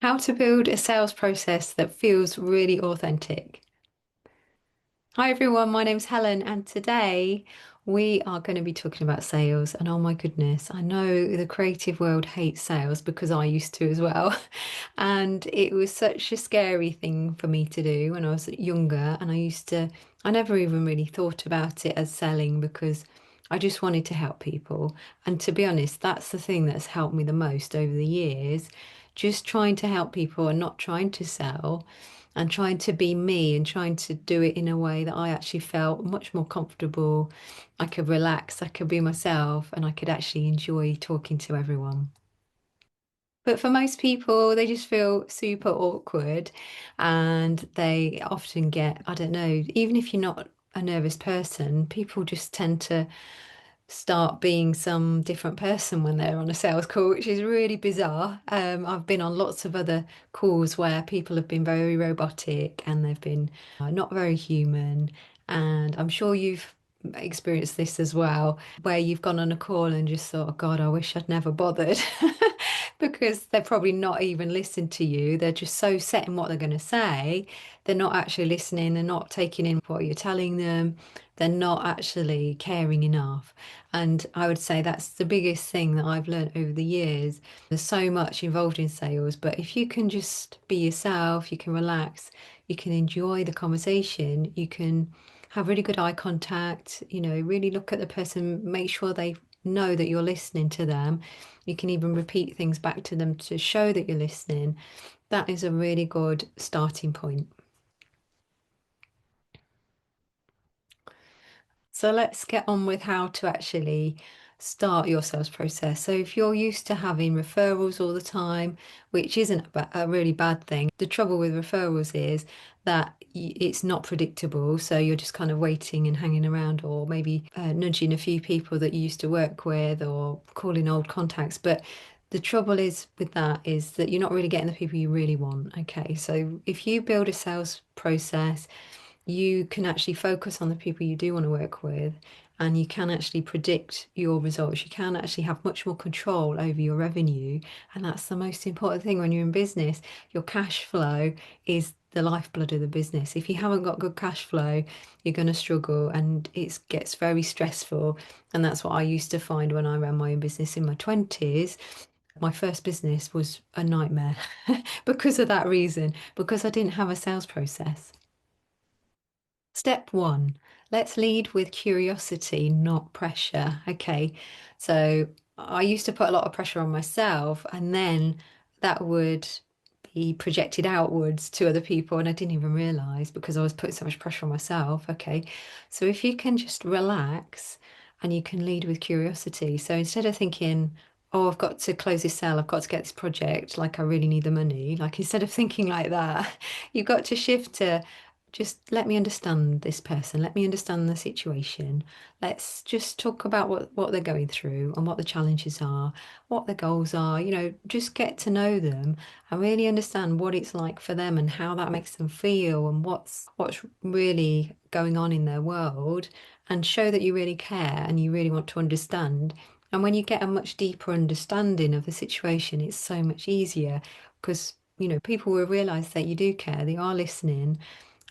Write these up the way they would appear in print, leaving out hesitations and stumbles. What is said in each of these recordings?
How to build a sales process that feels really authentic. Hi everyone, my name's Helen, and today we are going to be talking about sales. And oh my goodness, I know the creative world hates sales because I used to as well. And it was such a scary thing for me to do when I was younger. And I never even really thought about it as selling because I just wanted to help people. And to be honest, that's the thing that's helped me the most over the years, just trying to help people and not trying to sell and trying to be me and trying to do it in a way that I actually felt much more comfortable. I could relax, I could be myself, and I could actually enjoy talking to everyone. But for most people, they just feel super awkward and they often get, I don't know, even if you're not a nervous person, people just tend to start being some different person when they're on a sales call, which is really bizarre. I've been on lots of other calls where people have been very robotic and they've been not very human. And I'm sure you've experienced this as well, where you've gone on a call and just thought, oh God, I wish I'd never bothered. Because they're probably not even listening to you. They're just so set in what they're going to say. They're not actually listening. They're not taking in what you're telling them. They're not actually caring enough. And I would say that's the biggest thing that I've learned over the years. There's so much involved in sales, but if you can just be yourself, you can relax, you can enjoy the conversation, you can have really good eye contact, really look at the person, make sure they know that you're listening to them. You can even repeat things back to them to show that you're listening. That is a really good starting point. So let's get on with how to actually start your sales process. So if you're used to having referrals all the time, which isn't a really bad thing, the trouble with referrals is that it's not predictable. So you're just kind of waiting and hanging around, or maybe nudging a few people that you used to work with, or calling old contacts. But the trouble is with that is that you're not really getting the people you really want. Okay, so if you build a sales process, you can actually focus on the people you do want to work with, and you can actually predict your results. You can actually have much more control over your revenue. And that's the most important thing when you're in business. Your cash flow is the lifeblood of the business. If you haven't got good cash flow, you're going to struggle and it gets very stressful. And that's what I used to find when I ran my own business in my 20s. My first business was a nightmare because of that reason, because I didn't have a sales process. Step one, let's lead with curiosity, not pressure. Okay, so I used to put a lot of pressure on myself, and then that would be projected outwards to other people, and I didn't even realize because I was putting so much pressure on myself. Okay, so if you can just relax and you can lead with curiosity, so instead of thinking, oh, I've got to close this sale, I've got to get this project, like I really need the money, like instead of thinking like that, you've got to shift to just let me understand this person. Let me understand the situation. Let's just talk about what they're going through and what the challenges are, what their goals are. Just get to know them and really understand what it's like for them and how that makes them feel and what's really going on in their world, and show that you really care and you really want to understand. And when you get a much deeper understanding of the situation, it's so much easier because people will realize that you do care, they are listening,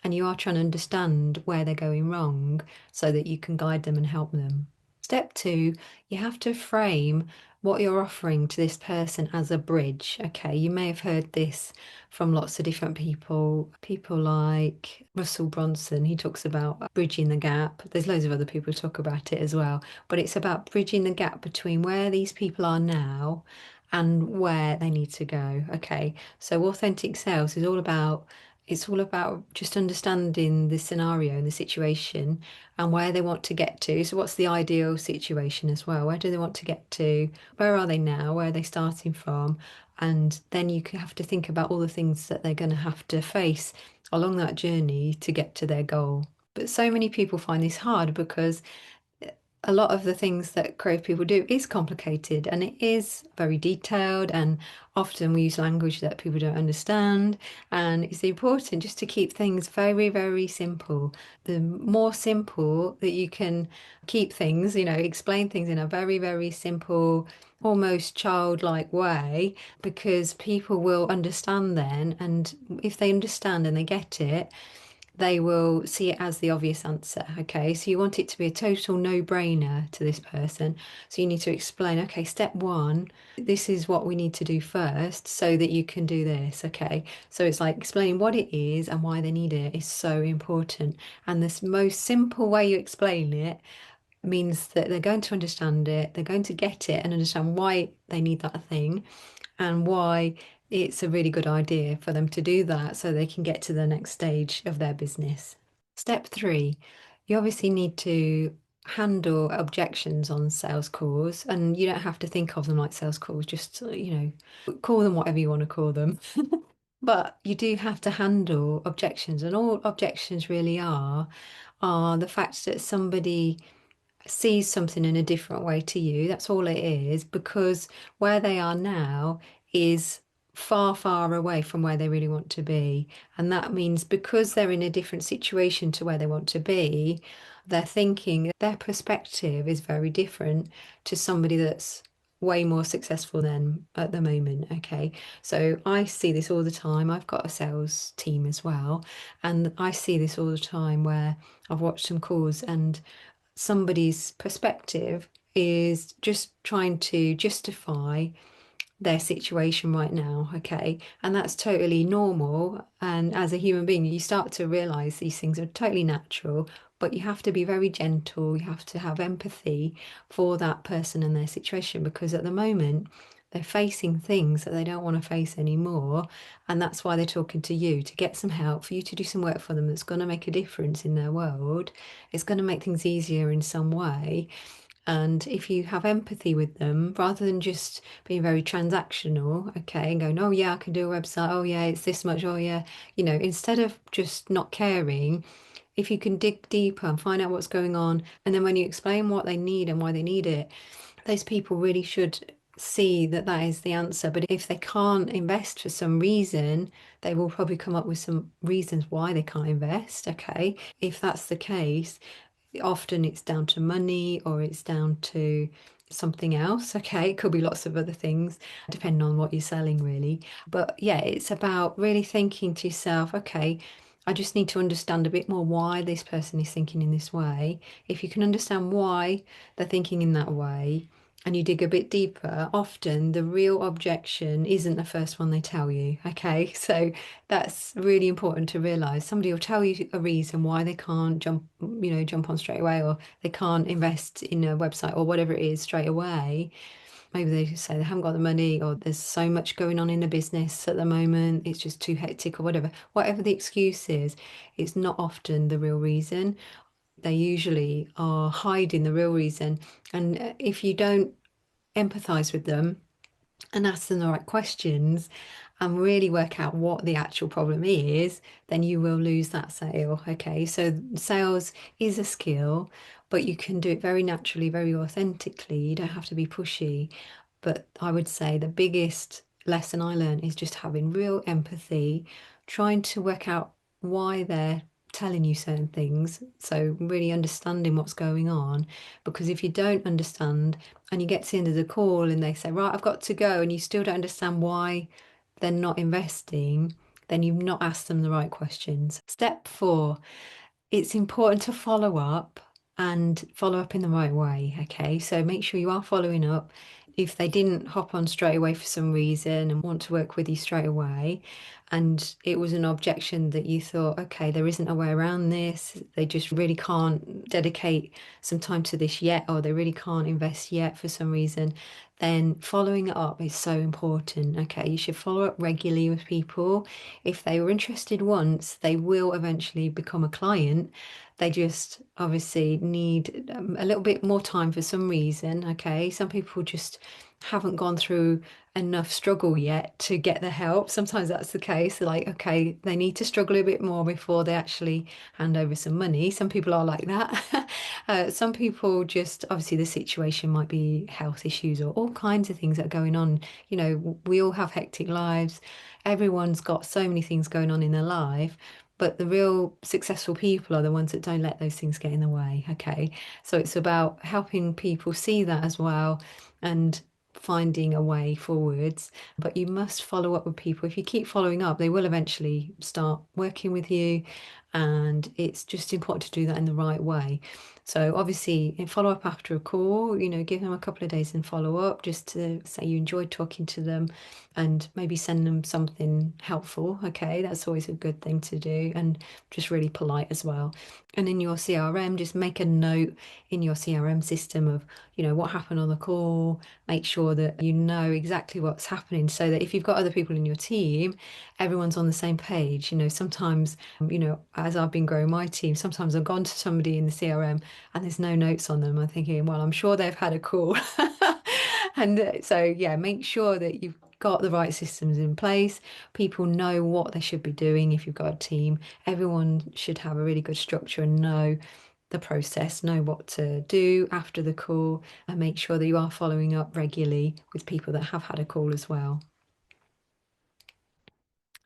and you are trying to understand where they're going wrong so that you can guide them and help them. Step two, you have to frame what you're offering to this person as a bridge. Okay, you may have heard this from lots of different people. People like Russell Brunson, he talks about bridging the gap. There's loads of other people who talk about it as well, but it's about bridging the gap between where these people are now and where they need to go. Okay, so authentic sales is all about it's all about just understanding the scenario and the situation and where they want to get to. So, what's the ideal situation as well? Where do they want to get to? Where are they now? Where are they starting from? And then you have to think about all the things that they're going to have to face along that journey to get to their goal. But so many people find this hard because a lot of the things that creative people do is complicated and it is very detailed, and often we use language that people don't understand, and it's important just to keep things very, very simple. The more simple that you can keep things, explain things in a very, very simple, almost childlike way, because people will understand then, and if they understand and they get it, they will see it as the obvious answer. Okay, so you want it to be a total no-brainer to this person. So you need to explain, okay, step one, this is what we need to do first so that you can do this. Okay, so it's like explaining what it is and why they need it is so important. And this most simple way you explain it means that they're going to understand it, they're going to get it and understand why they need that thing and why it's a really good idea for them to do that so they can get to the next stage of their business. Step three, you obviously need to handle objections on sales calls, and you don't have to think of them like sales calls, just, call them whatever you want to call them. But you do have to handle objections, and all objections really are the fact that somebody sees something in a different way to you. That's all it is, because where they are now is far, far away from where they really want to be. And that means because they're in a different situation to where they want to be, their thinking, their perspective is very different to somebody that's way more successful than at the moment. Okay. So I see this all the time. I've got a sales team as well. And I see this all the time where I've watched some calls and somebody's perspective is just trying to justify their situation right now, okay? And that's totally normal. And as a human being, you start to realize these things are totally natural, but you have to be very gentle. You have to have empathy for that person and their situation, because at the moment, they're facing things that they don't want to face anymore. And that's why they're talking to you to get some help, for you to do some work for them that's going to make a difference in their world. It's going to make things easier in some way. And if you have empathy with them, rather than just being very transactional, okay, and going, oh yeah, I can do a website, oh yeah, it's this much, oh yeah, instead of just not caring, if you can dig deeper and find out what's going on, and then when you explain what they need and why they need it, those people really should see that that is the answer. But if they can't invest for some reason, they will probably come up with some reasons why they can't invest, okay? If that's the case, often it's down to money or it's down to something else. Okay, it could be lots of other things, depending on what you're selling, really. But yeah, it's about really thinking to yourself, okay, I just need to understand a bit more why this person is thinking in this way. If you can understand why they're thinking in that way, and you dig a bit deeper, often the real objection isn't the first one they tell you. Okay, so that's really important to realize. Somebody will tell you a reason why they can't jump on straight away, or they can't invest in a website or whatever it is straight away. Maybe they say they haven't got the money, or there's so much going on in the business at the moment, it's just too hectic, or whatever. Whatever the excuse is, it's not often the real reason. They usually are hiding the real reason. And if you don't empathize with them and ask them the right questions and really work out what the actual problem is, then you will lose that sale. Okay, so sales is a skill, but you can do it very naturally, very authentically. You don't have to be pushy. But I would say the biggest lesson I learned is just having real empathy, trying to work out why they're telling you certain things. So really understanding what's going on. Because if you don't understand and you get to the end of the call and they say, right, I've got to go, and you still don't understand why they're not investing, then you've not asked them the right questions. Step four, it's important to follow up in the right way. Okay, so make sure you are following up. If they didn't hop on straight away for some reason and want to work with you straight away, and it was an objection that you thought, okay, there isn't a way around this, they just really can't dedicate some time to this yet, or they really can't invest yet for some reason, then following it up is so important. Okay, you should follow up regularly with people. If they were interested once, they will eventually become a client. They just obviously need a little bit more time for some reason. Okay, some people just haven't gone through enough struggle yet to get the help. Sometimes that's the case. Like, okay, they need to struggle a bit more before they actually hand over some money. Some people are like that. Some people just, obviously, the situation might be health issues or all kinds of things that are going on. You know, we all have hectic lives. Everyone's got so many things going on in their life. But the real successful people are the ones that don't let those things get in the way. Okay. So it's about helping people see that as well and finding a way forwards. But you must follow up with people. If you keep following up, they will eventually start working with you. And it's just important to do that in the right way. So obviously, follow up after a call, give them a couple of days and follow up just to say you enjoyed talking to them and maybe send them something helpful. Okay, that's always a good thing to do and just really polite as well. And in your CRM, just make a note in your CRM system of, what happened on the call. Make sure that you know exactly what's happening so that if you've got other people in your team, everyone's on the same page. Sometimes, as I've been growing my team, sometimes I've gone to somebody in the CRM and there's no notes on them. I'm thinking, well, I'm sure they've had a call. And so, yeah, make sure that you've got the right systems in place. People know what they should be doing if you've got a team. Everyone should have a really good structure and know the process, know what to do after the call, and make sure that you are following up regularly with people that have had a call as well.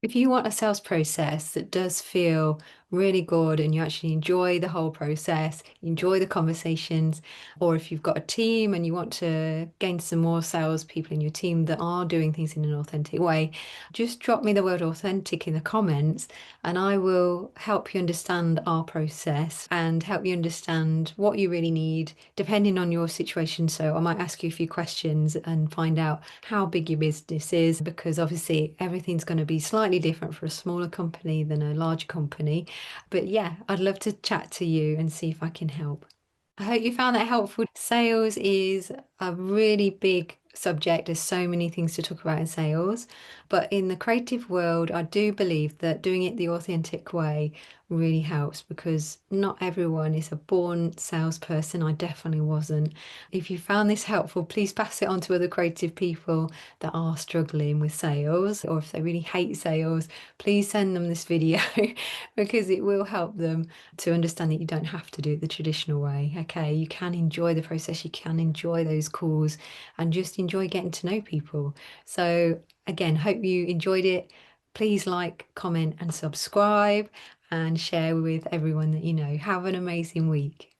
If you want a sales process that does feel really good and you actually enjoy the whole process, you enjoy the conversations, or if you've got a team and you want to gain some more sales people in your team that are doing things in an authentic way, just drop me the word authentic in the comments and I will help you understand our process and help you understand what you really need depending on your situation. So I might ask you a few questions and find out how big your business is because obviously everything's going to be slightly different for a smaller company than a large company. But yeah, I'd love to chat to you and see if I can help. I hope you found that helpful. Sales is a really big subject. There's so many things to talk about in sales. But in the creative world, I do believe that doing it the authentic way really helps because not everyone is a born salesperson. I definitely wasn't. If you found this helpful, please pass it on to other creative people that are struggling with sales, or if they really hate sales, please send them this video because it will help them to understand that you don't have to do it the traditional way. Okay, you can enjoy the process, you can enjoy those calls and just enjoy getting to know people. So, again, hope you enjoyed it. Please like, comment, and subscribe and share with everyone that you know. Have an amazing week.